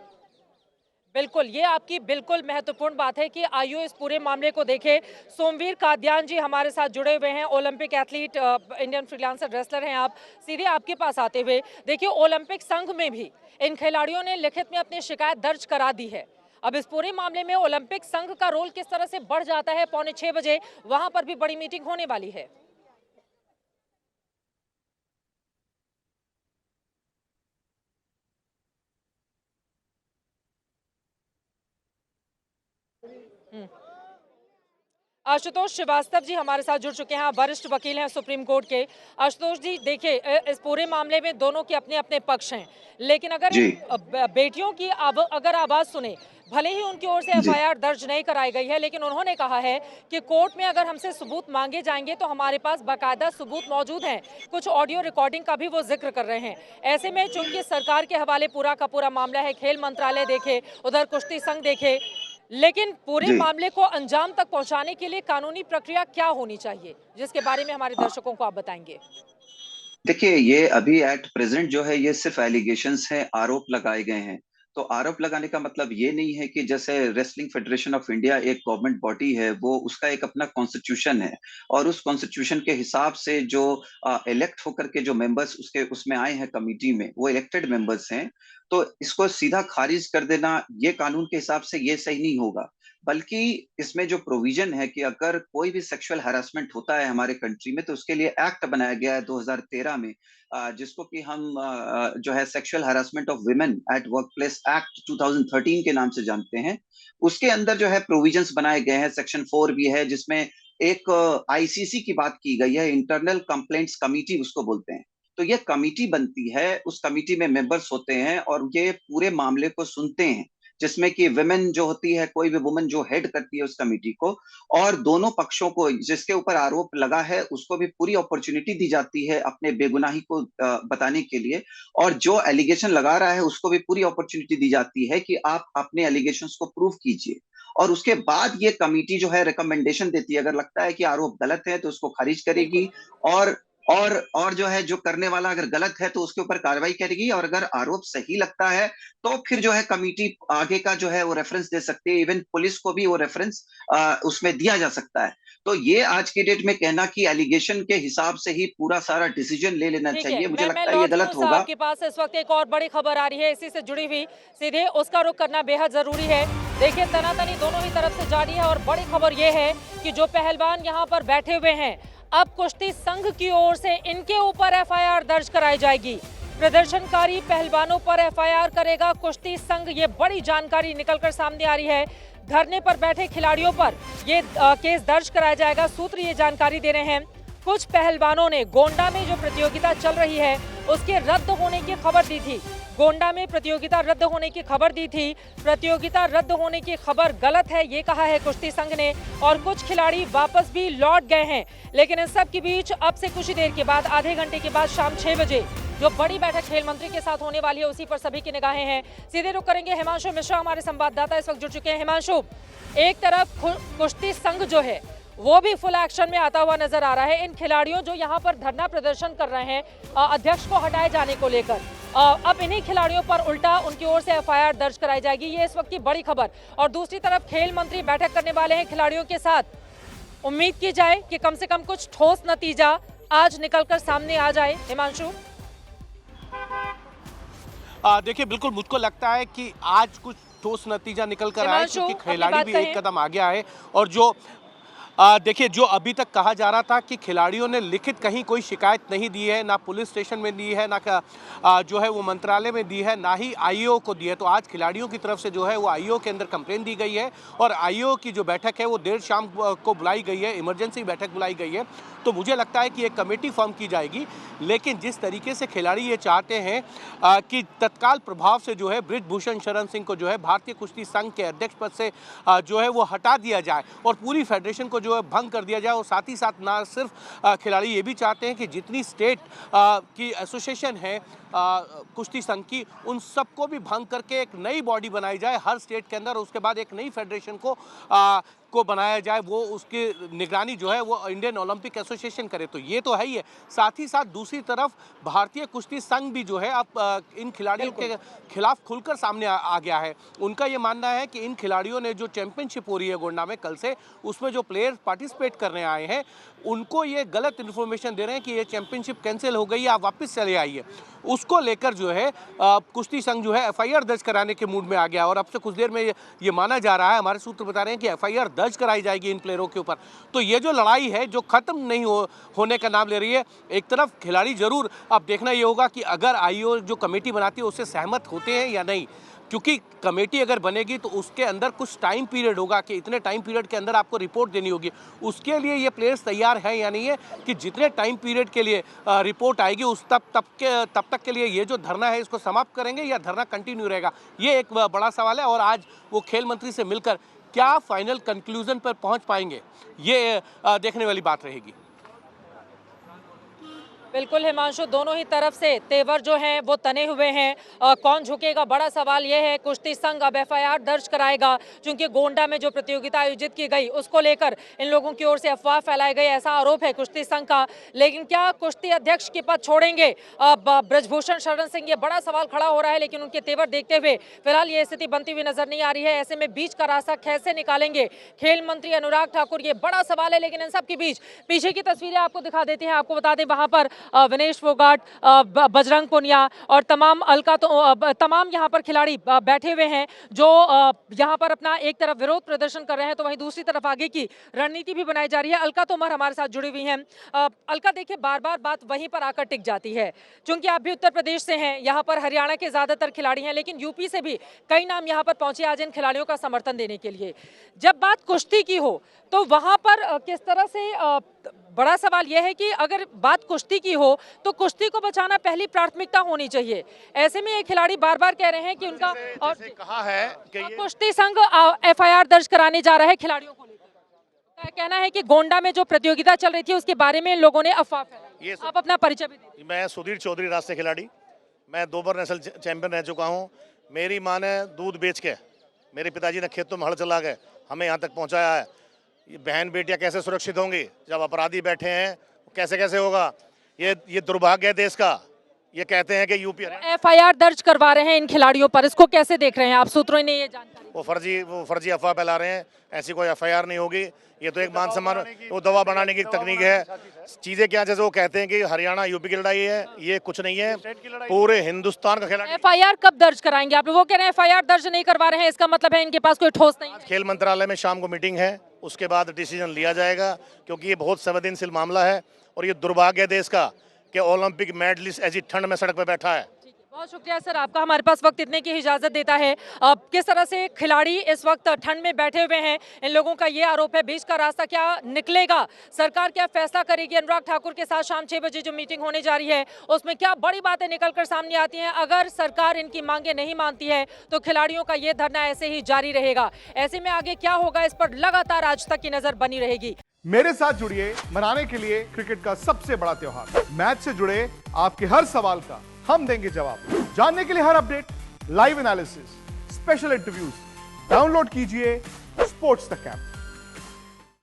S2: बिल्कुल, ये आपकी बिल्कुल महत्वपूर्ण बात है कि आईओ इस पूरे मामले को देखे। सोमवीर कादियान जी हमारे साथ जुड़े हुए हैं, Olympic athlete, Indian freelancer wrestler हैं। आप सीधे आपके पास आते हुए देखिए, ओलंपिक संघ में भी इन खिलाड़ियों ने लिखित में अपनी शिकायत दर्ज करा दी है। अब इस पूरे मामले में ओलंपिक संघ का रोल किस तरह से बढ़ जाता है, 5:45 बजे वहां पर भी बड़ी मीटिंग होने वाली है। आशुतोष श्रीवास्तव जी हमारे साथ जुड़ चुके हैं, वरिष्ठ वकील हैं सुप्रीम कोर्ट के। आशुतोष जी देखिए, इस पूरे मामले में दोनों के अपने अपने पक्ष हैं, लेकिन अगर बेटियों की अगर आवाज सुने, भले ही उनकी ओर से एफआईआर दर्ज नहीं कराई गई है, लेकिन उन्होंने कहा है कि कोर्ट में अगर हमसे सबूत मांगे जाएंगे तो हमारे पास बाकायदा सबूत मौजूद हैं। कुछ ऑडियो रिकॉर्डिंग का भी वो जिक्र कर रहे हैं। ऐसे में चूंकि सरकार के हवाले पूरा का पूरा मामला है, खेल मंत्रालय देखे, उधर कुश्ती संघ देखे, लेकिन पूरे मामले को अंजाम तक पहुंचाने के लिए कानूनी प्रक्रिया क्या होनी चाहिए, जिसके बारे में हमारे दर्शकों को आप बताएंगे।
S15: देखिए, ये अभी एट प्रेजेंट जो है ये सिर्फ एलिगेशंस हैं, आरोप लगाए गए हैं। तो आरोप लगाने का मतलब ये नहीं है कि जैसे रेसलिंग फेडरेशन ऑफ इंडिया एक गवर्नमेंट बॉडी है, वो उसका एक अपना कॉन्स्टिट्यूशन है और उस कॉन्स्टिट्यूशन के हिसाब से जो इलेक्ट होकर के जो मेंबर्स उसमें आए हैं कमिटी में, वो इलेक्टेड मेंबर्स हैं। तो इसको सीधा खारिज कर देना ये कानून के हिसाब से ये सही नहीं होगा। बल्कि इसमें जो प्रोविजन है कि अगर कोई भी सेक्सुअल हैरेसमेंट होता है हमारे कंट्री में, तो उसके लिए एक्ट बनाया गया है 2013 में, जिसको कि हम जो है sexual harassment of women at workplace act 2013 के नाम से जानते हैं। उसके अंदर जो है प्रोविजंस बनाए गए हैं, सेक्शन 4 भी है, जिसमें एक आईसीसी की बात की गई है, इंटरनल कंप्लेंट्स कमिटी उसको बोलते हैं। तो ये कमिटी बनती है, उस कमिटी में मेंबर्स होते हैं और ये पूरे मामले को सुनते हैं, जिसमें कि वुमेन जो होती है, कोई भी वुमेन जो हेड करती है उस कमिटी को, और दोनों पक्षों को जिसके ऊपर आरोप लगा है उसको भी पूरी अपॉर्चुनिटी दी जाती है अपने बेगुनाही को बताने के लिए, और जो एलिगेशन लगा रहा है उसको भी पूरी अपॉर्चुनिटी दी जाती है कि आप अपने एलिगेशंस को प्रूव कीजिए। और उसके बाद ये कमिटी जो है रिकमेंडेशन देती है, अगर लगता है कि आरोप गलत है तो उसको खारिज करेगी, और जो है जो करने वाला अगर गलत है तो उसके ऊपर कार्रवाई करेगी, और अगर आरोप सही लगता है तो फिर जो है कमिटी आगे का जो है वो रेफरेंस दे सकती है। इवन पुलिस को भी वो रेफरेंस उसमें दिया जा सकता है। तो ये आज की डेट में कहना कि एलिगेशन के हिसाब से ही पूरा सारा डिसीजन ले लेना चाहिए, मुझे लगता है ये गलत होगा।
S2: आपके पास इस वक्त एक और बड़ी खबर आ रही है, इसी से जुड़ी हुई, सीधे उसका रुख करना बेहद जरूरी है। देखिए, तनातनी दोनों ही तरफ से जारी है और बड़ी खबर ये है कि जो पहलवान यहाँ पर बैठे हुए हैं, अब कुश्ती संघ की ओर से इनके ऊपर एफआईआर दर्ज कराई जाएगी। प्रदर्शनकारी पहलवानों पर एफआईआर करेगा कुश्ती संघ, ये बड़ी जानकारी निकलकर सामने आ रही है। धरने पर बैठे खिलाड़ियों पर ये केस दर्ज कराया जाएगा। सूत्र ये जानकारी दे रहे हैं, कुछ पहलवानों ने गोंडा में जो प्रतियोगिता चल रही है उसके रद्द होने की खबर दी थी। गोंडा में प्रतियोगिता रद्द होने की खबर दी थी। प्रतियोगिता रद्द होने की खबर गलत है, ये कहा है कुश्ती संघ ने, और कुछ खिलाड़ी वापस भी लौट गए हैं। लेकिन इन सब के बीच अब से कुछ ही देर के बाद, आधे घंटे के बाद, शाम 6 बजे जो बड़ी बैठक खेल मंत्री के साथ होने वाली है, उसी पर सभी की निगाहें हैं। सीधे रुख करेंगे हिमांशु मिश्रा, हमारे संवाददाता इस वक्त जुड़ चुके हैं। हिमांशु, एक तरफ कुश्ती संघ जो है वो भी फुल एक्शन में आता हुआ नजर आ रहा है। इन खिलाड़ियों जो यहाँ पर धरना प्रदर्शन कर रहे हैं अध्यक्ष को हटाए जाने को लेकर, अब इन्हीं खिलाड़ियों पर उल्टा उनकी ओर से एफआईआर दर्ज कराई जाएगी, ये इस वक्त की बड़ी खबर। और दूसरी तरफ खेल मंत्री बैठक करने वाले हैं खिलाड़ियों के साथ। उम्मीद की जाए कि कम से कम कुछ ठोस नतीजा आज निकलकर सामने आ जाए। हिमांशु,
S16: देखिए, बिल्कुल मुझको लगता है कि आज कुछ ठोस नतीजा निकल कर आए, क्योंकि खिलाड़ी भी एक कदम आगे आए। और जो देखिए, जो अभी तक कहा जा रहा था कि खिलाड़ियों ने लिखित कहीं कोई शिकायत नहीं दी है, ना पुलिस स्टेशन में दी है, ना जो है वो मंत्रालय में दी है, ना ही आईओ को दी है। तो आज खिलाड़ियों की तरफ से जो है वो आईओ के अंदर कंप्लेन दी गई है, और आईओ की जो बैठक है वो देर शाम को बुलाई गई है, इमरजेंसी बैठक बुलाई गई है। तो मुझे लगता है कि एक कमेटी फॉर्म की जाएगी। लेकिन जिस तरीके से खिलाड़ी ये चाहते हैं कि तत्काल प्रभाव से जो है बृजभूषण शरण सिंह को जो है भारतीय कुश्ती संघ के अध्यक्ष पद से जो है वो हटा दिया जाए और पूरी फेडरेशन को जो है भंग कर दिया जाए, और साथ ही साथ ना सिर्फ खिलाड़ी ये भी चाहते हैं कि जितनी स्टेट की एसोसिएशन है कुश्ती संघ की, उन सबको भी भंग करके एक नई बॉडी बनाई जाए हर स्टेट के अंदर, और उसके बाद एक नई फेडरेशन को बनाया जाए, वो उसकी निगरानी जो है वो इंडियन ओलंपिक एसोसिएशन करे। तो ये तो है ही है, साथ ही साथ दूसरी तरफ भारतीय कुश्ती संघ भी जो है अब इन खिलाड़ियों के खिलाफ खुलकर सामने आ गया है। उनका ये मानना है कि इन खिलाड़ियों ने जो चैंपियनशिप हो रही है गोंडा में कल से, उसमें जो प्लेयर्स पार्टिसिपेट करने आए हैं उनको ये गलत इन्फॉर्मेशन दे रहे हैं कि ये चैंपियनशिप कैंसिल हो गई, आप वापस चले आइए। उसको लेकर जो है कुश्ती संघ जो है एफआईआर दर्ज कराने के मूड में आ गया, और अब से कुछ देर में ये माना जा रहा है, हमारे सूत्र बता रहे हैं कि एफआईआर दर्ज कराई जाएगी इन प्लेयरों के ऊपर। तो ये जो लड़ाई है जो खत्म नहीं होने का नाम ले रही है। एक तरफ खिलाड़ी जरूर, अब देखना ये होगा कि अगर आईओ जो कमेटी बनाती है उससे सहमत होते हैं या नहीं, क्योंकि कमेटी अगर बनेगी तो उसके अंदर कुछ टाइम पीरियड होगा कि इतने टाइम पीरियड के अंदर आपको रिपोर्ट देनी होगी। उसके लिए ये प्लेयर्स तैयार हैं या नहीं है कि जितने टाइम पीरियड के लिए रिपोर्ट आएगी उस तब तक के लिए ये जो धरना है इसको समाप्त करेंगे या धरना कंटिन्यू रहेगा, ये एक बड़ा सवाल है। और आज वो खेल मंत्री से मिलकर क्या फाइनल कंक्लूजन पर पहुंच पाएंगे, ये देखने वाली बात रहेगी।
S2: बिल्कुल हिमांशु, दोनों ही तरफ से तेवर जो हैं वो तने हुए हैं। कौन झुकेगा, बड़ा सवाल ये है। कुश्ती संघ अब एफआईआर दर्ज कराएगा, क्योंकि गोंडा में जो प्रतियोगिता आयोजित की गई उसको लेकर इन लोगों की ओर से अफवाह फैलाई गई, ऐसा आरोप है कुश्ती संघ का। लेकिन क्या कुश्ती अध्यक्ष के पद छोड़ेंगे बृजभूषण शरण सिंह, ये बड़ा सवाल खड़ा हो रहा है। लेकिन उनके तेवर देखते हुए फिलहाल ये स्थिति बनती हुई नजर नहीं आ रही है। ऐसे में बीच का रास्ता कैसे निकालेंगे खेल मंत्री अनुराग ठाकुर, ये बड़ा सवाल है। लेकिन इन सब के बीच पीछे की तस्वीरें आपको दिखा देते हैं। आपको बता दें, वहां पर विनेश फोगाट, बजरंग पुनिया और तमाम तमाम यहाँ पर खिलाड़ी बैठे हुए हैं जो यहाँ पर अपना एक तरफ विरोध प्रदर्शन कर रहे हैं तो वहीं दूसरी तरफ आगे की रणनीति भी बनाई जा रही है। अलका तोमर हमारे साथ जुड़ी हुई हैं। अलका, देखिए बार बार बात वहीं पर आकर टिक जाती है, क्योंकि आप भी उत्तर प्रदेश से हैं, यहाँ पर हरियाणा के ज्यादातर खिलाड़ी हैं, लेकिन यूपी से भी कई नाम यहाँ पर पहुंचे आज इन खिलाड़ियों का समर्थन देने के लिए। जब बात कुश्ती की हो तो वहां पर किस तरह से बड़ा सवाल यह है कि अगर बात कुश्ती की हो तो कुश्ती को बचाना पहली प्राथमिकता होनी चाहिए। ऐसे में ये खिलाड़ी बार बार कह रहे हैं कि उनका और
S16: कहा है कि
S2: कुश्ती संघ एफआईआर दर्ज कराने जा रहा है खिलाड़ियों को लेकर। कहना है कि गोंडा में जो प्रतियोगिता चल रही थी उसके बारे में इन लोगों ने अफवाह फैलाई। आप अपना परिचय भी दीजिए।
S17: मैं सुधीर चौधरी, राष्ट्रीय खिलाड़ी। मैं 2 बार नेशनल चैंपियन रह चुका हूँ। मेरी माँ ने दूध बेच के, मेरे पिताजी ने खेतों में हल चला के हमें यहाँ तक पहुँचाया है। ये बहन बेटियाँ कैसे सुरक्षित होंगी जब अपराधी बैठे हैं? कैसे कैसे होगा? ये दुर्भाग्य है देश का। ये कहते हैं कि यूपी
S2: एफआईआर दर्ज करवा रहे हैं इन खिलाड़ियों पर, इसको कैसे देख रहे हैं आप? सूत्रों ने ये जानकारी,
S17: वो फर्जी अफवाह फैला रहे हैं। ऐसी कोई एफआईआर नहीं होगी। ये तो एक मान सम्मान, वो दवा बनाने की तकनीक है। चीजें क्या, जैसे वो कहते हैं कि हरियाणा यूपी की लड़ाई है, ये कुछ नहीं है, पूरे हिंदुस्तान का खिलाड़ी।
S2: एफआईआर कब दर्ज कराएंगे आप? वो कह रहे हैं एफआईआर दर्ज नहीं करवा रहे हैं, इसका मतलब है इनके पास कोई ठोस नहीं।
S17: खेल मंत्रालय में शाम को मीटिंग है, उसके बाद डिसीजन लिया जाएगा, क्योंकि ये बहुत संवेदनशील मामला है और ये दुर्भाग्य है देश का कि ओलंपिक मेडलिस्ट ऐसी ठंड में सड़क पर बैठा है।
S2: बहुत शुक्रिया सर आपका, हमारे पास वक्त इतने की इजाजत देता है। किस तरह से खिलाड़ी इस वक्त ठंड में बैठे हुए हैं, इन लोगों का ये आरोप है। बीच का रास्ता क्या निकलेगा, सरकार क्या फैसला करेगी? अनुराग ठाकुर के साथ शाम 6 बजे जो मीटिंग होने जा रही है उसमें क्या बड़ी बातें निकलकर सामने आती हैं? अगर सरकार इनकी मांगे नहीं मानती है तो खिलाड़ियों का ये धरना ऐसे ही जारी रहेगा। ऐसे में आगे क्या होगा इस पर लगातार आज तक की नजर बनी रहेगी।
S18: मेरे साथ जुड़िए मनाने के लिए क्रिकेट का सबसे बड़ा त्योहार। मैच से जुड़े आपके हर सवाल का हम देंगे जवाब। जानने के लिए हर update, live analysis, special interviews, download कीजिए स्पोर्ट्स तक ऐप।